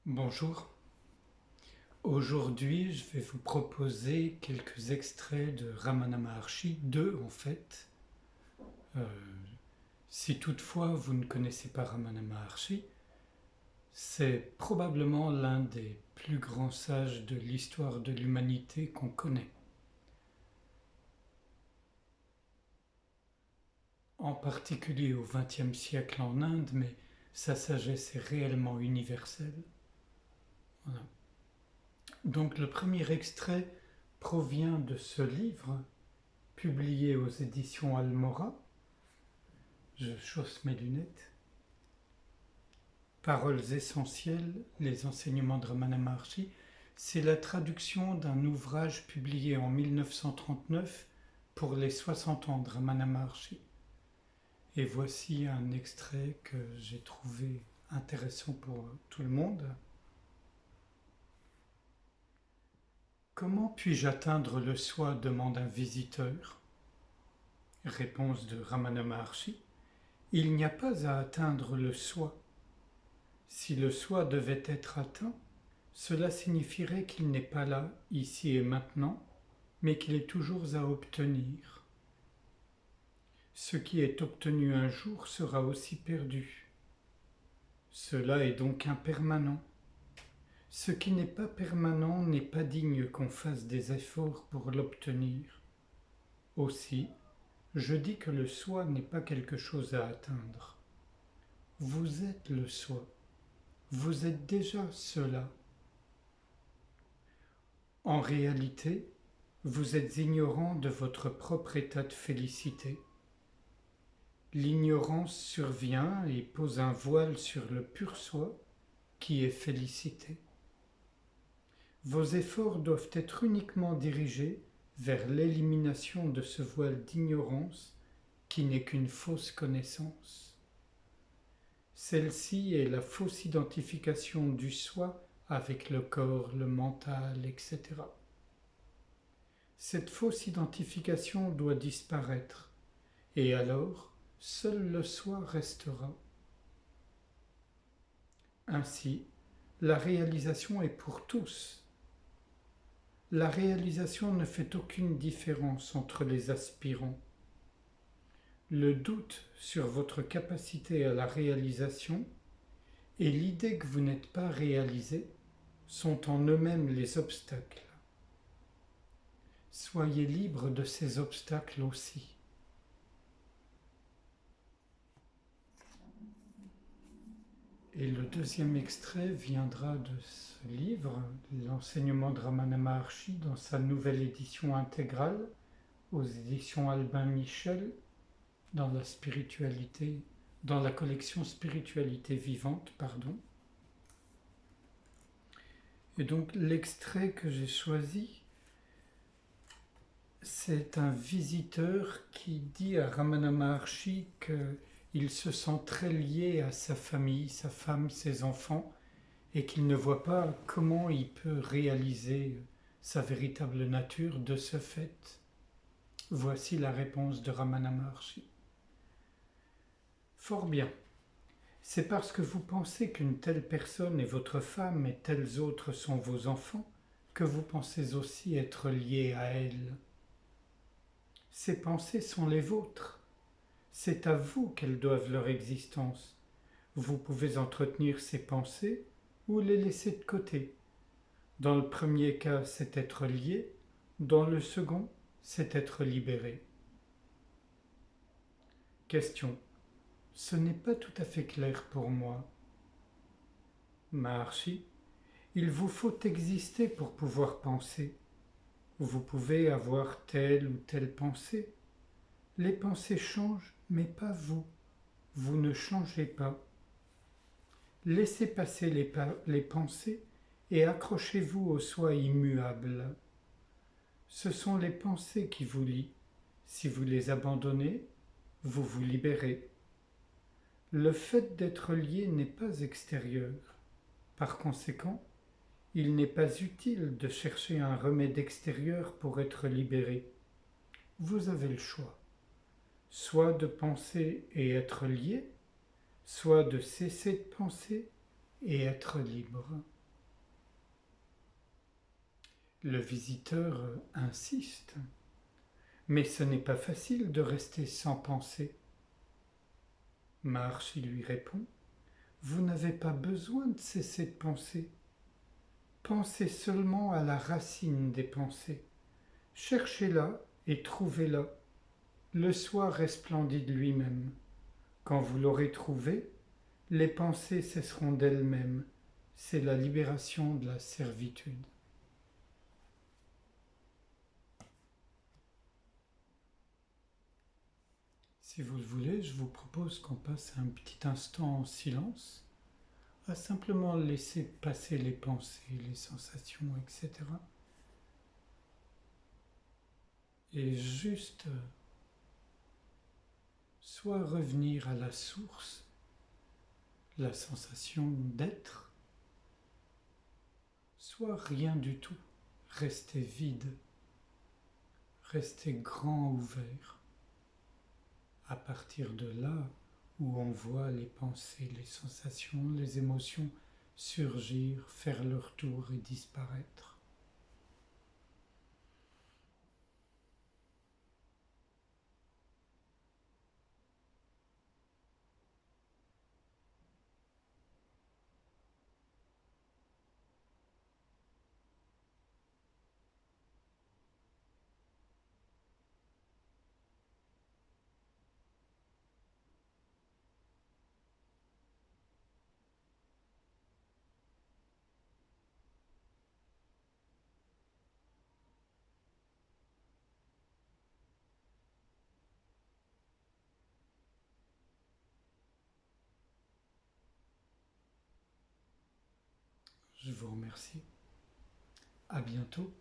Bonjour, aujourd'hui je vais vous proposer quelques extraits de Ramana Maharshi, deux en fait. Euh, si toutefois vous ne connaissez pas Ramana Maharshi, c'est probablement l'un des plus grands sages de l'histoire de l'humanité qu'on connaît. En particulier au XXe siècle en Inde, mais sa sagesse est réellement universelle. Voilà. Donc le premier extrait provient de ce livre publié aux éditions Almora. Je chausse mes lunettes. Paroles essentielles, les enseignements de Ramana Maharshi, c'est la traduction d'un ouvrage publié en 1939 pour les 60 ans de Ramana Maharshi. Et voici un extrait que j'ai trouvé intéressant pour tout le monde. Comment puis-je atteindre le soi demande un visiteur. Réponse de Ramana Maharshi. Il n'y a pas à atteindre le soi. Si le soi devait être atteint, cela signifierait qu'il n'est pas là, ici et maintenant, mais qu'il est toujours à obtenir. Ce qui est obtenu un jour sera aussi perdu. Cela est donc impermanent. Ce qui n'est pas permanent n'est pas digne qu'on fasse des efforts pour l'obtenir. Aussi, je dis que le soi n'est pas quelque chose à atteindre. Vous êtes le soi. Vous êtes déjà cela. En réalité, vous êtes ignorant de votre propre état de félicité. L'ignorance survient et pose un voile sur le pur soi qui est félicité. Vos efforts doivent être uniquement dirigés vers l'élimination de ce voile d'ignorance qui n'est qu'une fausse connaissance. Celle-ci est la fausse identification du soi avec le corps, le mental, etc. Cette fausse identification doit disparaître, et alors seul le soi restera. Ainsi, la réalisation est pour tous. La réalisation ne fait aucune différence entre les aspirants. Le doute sur votre capacité à la réalisation et l'idée que vous n'êtes pas réalisé sont en eux-mêmes les obstacles. Soyez libre de ces obstacles aussi. Et le deuxième extrait viendra de ce livre, L'enseignement de Ramana Maharshi, dans sa nouvelle édition intégrale, aux éditions Albin Michel, dans la spiritualité, dans la collection Spiritualité vivante, pardon. Et donc l'extrait que j'ai choisi, c'est un visiteur qui dit à Ramana Maharshi qu'il se sent très lié à sa famille, sa femme, ses enfants, et qu'il ne voit pas comment il peut réaliser sa véritable nature de ce fait. Voici la réponse de Ramana Maharshi. Fort bien. C'est parce que vous pensez qu'une telle personne est votre femme et tels autres sont vos enfants que vous pensez aussi être lié à elle. Ces pensées sont les vôtres. C'est à vous qu'elles doivent leur existence. Vous pouvez entretenir ces pensées ou les laisser de côté. Dans le premier cas, c'est être lié. Dans le second, c'est être libéré. Question. Ce n'est pas tout à fait clair pour moi. Maharshi, il vous faut exister pour pouvoir penser. Vous pouvez avoir telle ou telle pensée. Les pensées changent, mais pas vous. Vous ne changez pas. Laissez passer les pensées et accrochez-vous au soi immuable. Ce sont les pensées qui vous lient. Si vous les abandonnez, vous vous libérez. Le fait d'être lié n'est pas extérieur. Par conséquent, il n'est pas utile de chercher un remède extérieur pour être libéré. Vous avez le choix. Soit de penser et être lié, soit de cesser de penser et être libre. Le visiteur insiste, mais ce n'est pas facile de rester sans pensée. Maharshi lui répond, vous n'avez pas besoin de cesser de penser. Pensez seulement à la racine des pensées. Cherchez-la et trouvez-la. Le soi resplendit de lui-même. Quand vous l'aurez trouvé, les pensées cesseront d'elles-mêmes. C'est la libération de la servitude. Si vous le voulez, je vous propose qu'on passe un petit instant en silence, à simplement laisser passer les pensées, les sensations, etc. Et juste soit revenir à la source, la sensation d'être, soit rien du tout, rester vide, rester grand ouvert. À partir de là où on voit les pensées, les sensations, les émotions surgir, faire leur tour et disparaître. Je vous remercie. À bientôt.